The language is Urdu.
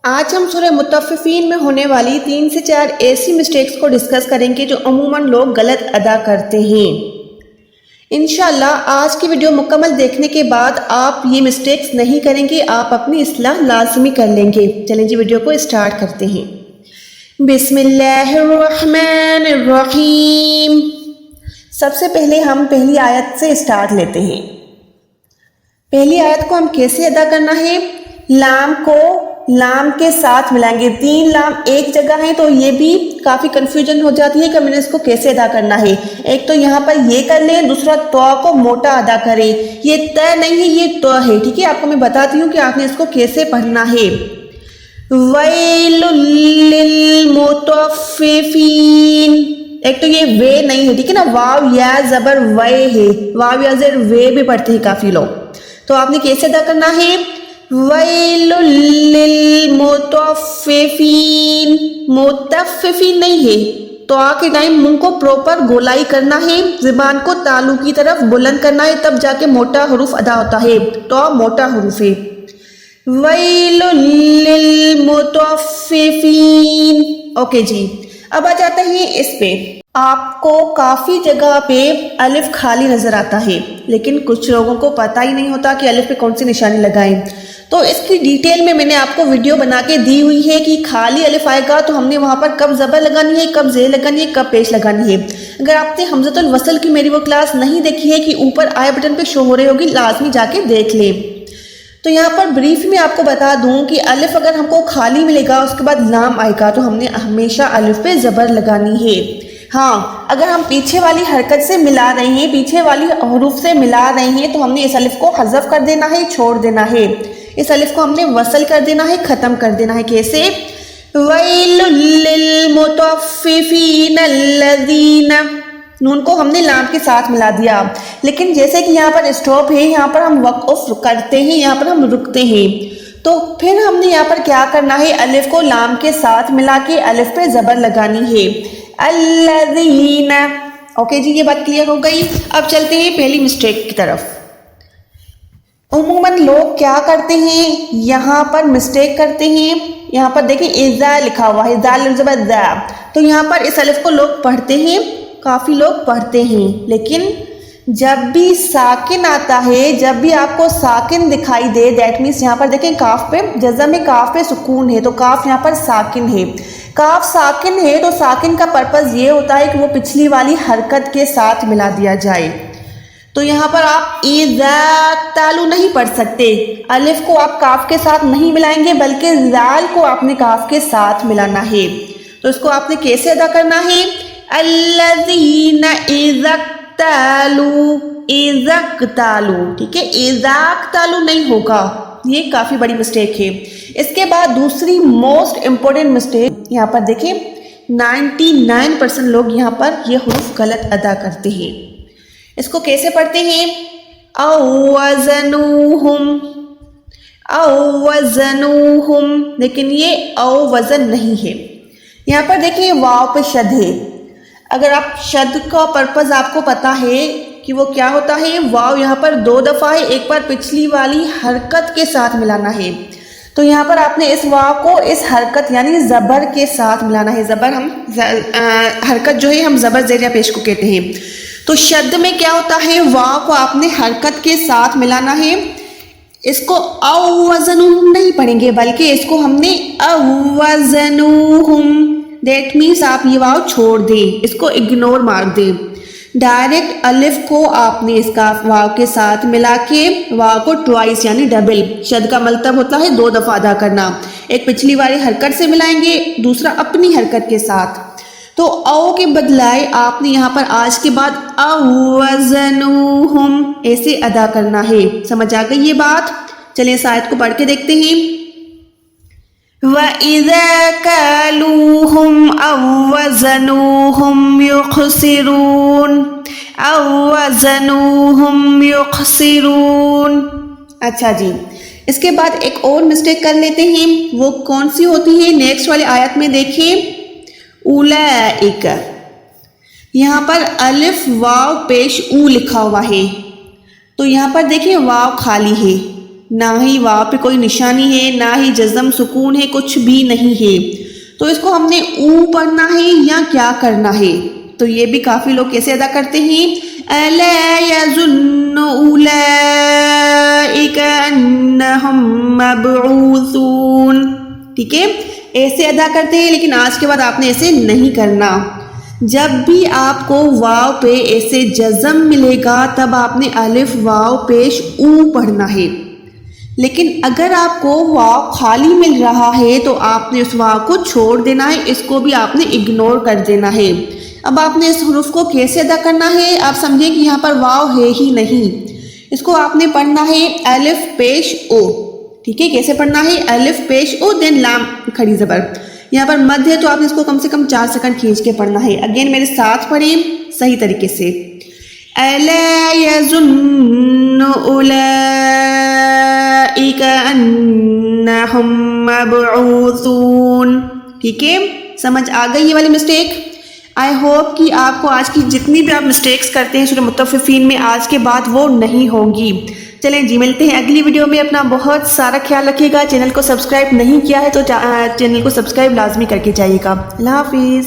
آج ہم سورہ مطففین میں ہونے والی 3 سے 4 ایسی مسٹیکس کو ڈسکس کریں گے جو عموماً لوگ غلط ادا کرتے ہیں۔ انشاءاللہ آج کی ویڈیو مکمل دیکھنے کے بعد آپ یہ مسٹیکس نہیں کریں گے، آپ اپنی اصلاح لازمی کر لیں گے۔ چلیں جی ویڈیو کو اسٹارٹ کرتے ہیں۔ بسم اللہ الرحمن الرحیم۔ سب سے پہلے ہم پہلی آیت سے اسٹارٹ لیتے ہیں۔ پہلی آیت کو ہم کیسے ادا کرنا ہے؟ لام کو لام کے ساتھ ملائیں گے۔ 3 لام ایک جگہ ہیں تو یہ بھی کافی کنفیوژن ہو جاتی ہے کہ میں نے اس کو کیسے ادا کرنا ہے۔ ایک تو یہاں پر یہ کر لیں، دوسرا تو کو موٹا ادا کریں۔ یہ ت نہیں ہے، یہ تو ہے، ٹھیک ہے؟ آپ کو میں بتاتی ہوں کہ آپ نے اس کو کیسے پڑھنا ہے۔ ویل للمطففین، ایک تو یہ وے نہیں ہے، ٹھیک ہے نا؟ واو یا زبر وے ہے، واو یا زبر وے بھی پڑھتے ہیں کافی لوگ۔ تو آپ نے کیسے ادا کرنا ہے؟ ویل للمطففین، مطففین نہیں ہے، تو آ کے ٹائم منہ کو پروپر گولائی کرنا ہے، زبان کو تالو کی طرف بلند کرنا ہے، تب جا کے موٹا حروف ادا ہوتا ہے۔ تو موٹا حروف ہے۔ ویل للمطففین۔ اوکے جی، اب آ جاتے ہیں اس پہ۔ آپ کو کافی جگہ پہ الف خالی نظر آتا ہے، لیکن کچھ لوگوں کو پتہ ہی نہیں ہوتا کہ الف پہ کون سی نشانی لگائیں۔ تو اس کی ڈیٹیل میں نے آپ کو ویڈیو بنا کے دی ہوئی ہے کہ خالی الف آئے گا تو ہم نے وہاں پر کب زبر لگانی ہے، کب زیر لگانی ہے، کب پیش لگانی ہے۔ اگر آپ نے حمزۃ الوصل کی میری وہ کلاس نہیں دیکھی ہے کہ اوپر آئی بٹن پہ شو ہو رہی ہوگی، لازمی جا کے دیکھ لیں۔ تو یہاں پر بریف میں آپ کو بتا دوں کہ الف اگر ہم کو خالی ملے گا، اس کے بعد لام آئے گا، تو ہم نے ہمیشہ الف پہ زبر لگانی ہے۔ ہاں، اگر ہم پیچھے والی حرکت سے ملا رہے ہیں، پیچھے والی حروف سے ملا رہے ہیں، تو ہم نے اس الف کو حذف کر دینا ہے، چھوڑ دینا ہے۔ اس الف کو ہم نے وصل کر دینا ہے، ختم کر دینا ہے۔ کیسے؟ وَيْلٌ لِّلْمُطَفِّفِينَ الَّذِينَ، نون کو ہم نے لام کے ساتھ ملا دیا، لیکن جیسے کہ یہاں پر اسٹاپ ہے، یہاں پر ہم وقف کرتے ہیں، یہاں پر ہم رکتے ہیں، تو پھر ہم نے یہاں پر کیا کرنا ہے؟ الف کو لام کے ساتھ ملا کے الف پہ زبر لگانی ہے۔ الذین۔ اوکے جی، یہ بات کلیئر ہو گئی۔ اب چلتے ہیں پہلی مسٹیک کی طرف۔ عموماً لوگ کیا کرتے ہیں؟ یہاں پر مسٹیک کرتے ہیں۔ یہاں پر دیکھیں اذا لکھا ہوا ہے، ذال زبر ذا، تو یہاں پر اس الف کو لوگ پڑھتے ہیں، کافی لوگ پڑھتے ہیں، لیکن جب بھی ساکن آتا ہے، جب بھی آپ کو ساکن دکھائی دے، دیٹ مینس یہاں پر دیکھیں کاف پہ جزم ہے، کاف پہ سکون ہے، تو کاف یہاں پر ساکن ہے۔ کاف ساکن ہے تو ساکن کا پرپس یہ ہوتا ہے کہ وہ پچھلی والی حرکت کے ساتھ ملا دیا جائے۔ تو یہاں پر آپ اذا تالو نہیں پڑھ سکتے، الف کو آپ کاف کے ساتھ نہیں ملائیں گے، بلکہ زال کو آپ نے کاف کے ساتھ ملانا ہے۔ تو اس کو آپ نے کیسے ادا کرنا ہے؟ الذین اذا اکتالوا، اذا اکتالوا، ٹھیک ہے؟ اذا اکتالوا نہیں ہوگا، یہ کافی بڑی مسٹیک ہے۔ اس کے بعد دوسری موسٹ امپورٹنٹ مسٹیک، یہاں پر دیکھیں 99% لوگ یہاں پر یہ حروف غلط ادا کرتے ہیں۔ اس کو کیسے پڑھتے ہیں؟ او وزنوہم، او وزنوہم، لیکن یہ او وزن نہیں ہے۔ یہاں پر دیکھیں واو پہ شد ہے۔ اگر آپ شد کا پرپس آپ کو پتا ہے کہ وہ کیا ہوتا ہے، واو یہاں پر 2 دفعہ ہے، ایک بار پچھلی والی حرکت کے ساتھ ملانا ہے، تو یہاں پر آپ نے اس واو کو اس حرکت یعنی زبر کے ساتھ ملانا ہے۔ زبر ہم حرکت جو ہے ہم زبر زیر یا پیش کو کہتے ہیں۔ تو شد میں کیا ہوتا ہے؟ واو کو آپ نے حرکت کے ساتھ ملانا ہے۔ اس کو او وزنوہم نہیں پڑھیں گے، بلکہ اس کو ہم نے او وزنوہم، دیٹ مینس آپ یہ واو چھوڑ دیں، اس کو اگنور مار دیں۔ ڈائریکٹ الف کو آپ نے اس کا واو کے ساتھ ملا کے واو کو ٹوائس یعنی ڈبل، شد کا مطلب ہوتا ہے 2 دفعہ ادا کرنا، ایک پچھلی والی حرکت سے ملائیں گے، دوسرا اپنی حرکت کے ساتھ۔ تو او کے بدلائے آپ نے یہاں پر آج کے بعد او وزنوہم ایسے ادا کرنا ہے۔ سمجھ آ گئی یہ بات؟ چلیں اس آیت کو پڑھ کے دیکھتے ہیں۔ وَإِذَا كَالُوهُمْ أَوْ وَزَنُوهُمْ يُخْسِرُونَ، أَوْ وَزَنُوهُمْ يُخْسِرُونَ۔ اچھا جی، اس کے بعد ایک اور مسٹیک کر لیتے ہیں، وہ کون سی ہوتی ہے؟ نیکسٹ والے آیت میں دیکھیں، اولئک، یہاں پر الف واو پیش او لکھا ہوا ہے، تو یہاں پر دیکھیں واو خالی ہے، نہ ہی واو پہ کوئی نشانی ہے، نہ ہی جزم سکون ہے، کچھ بھی نہیں ہے۔ تو اس کو ہم نے او پڑھنا ہے یا کیا کرنا ہے؟ تو یہ بھی کافی لوگ کیسے ادا کرتے ہیں؟ اَلَا يَظُنُّ أُولَئِكَ أَنَّهُمْ مَبْعُوثُونَ، ٹھیک ہے، ایسے ادا کرتے ہیں، لیکن آج کے بعد آپ نے ایسے نہیں کرنا۔ جب بھی آپ کو واو پہ ایسے جزم ملے گا تب آپ نے الف واو پیش او پڑھنا ہے، لیکن اگر آپ کو واو خالی مل رہا ہے تو آپ نے اس واو کو چھوڑ دینا ہے، اس کو بھی آپ نے اگنور کر دینا ہے۔ اب آپ نے اس حروف کو کیسے ادا کرنا ہے؟ آپ سمجھیں کہ یہاں پر واو ہے ہی نہیں، اس کو آپ نے پڑھنا ہے الف پیش او، ٹھیک ہے، کیسے پڑھنا ہے؟ الف پیش او دین لام کھڑی زبر، یہاں پر مد ہے تو آپ نے اس کو کم سے کم 4 سیکنڈ کھینچ کے پڑھنا ہے۔ اگین میرے ساتھ پڑھیں صحیح طریقے سے، اَلَا يَظُنُّ أُولَئِكَ أَنَّهُمْ مَبْعُوثُونَ، ٹھیک ہے، سمجھ آ گئی یہ والی مسٹیک؟ آئی ہوپ کہ آپ کو آج کی جتنی بھی آپ مسٹیکس کرتے ہیں سورہ مطففین میں آج کے بعد وہ نہیں ہوں گی۔ چلیں جی، ملتے ہیں اگلی ویڈیو میں، اپنا بہت سارا خیال رکھیے گا۔ چینل کو سبسکرائب نہیں کیا ہے تو چینل کو سبسکرائب لازمی کر کے جائیے گا۔ اللہ حافظ۔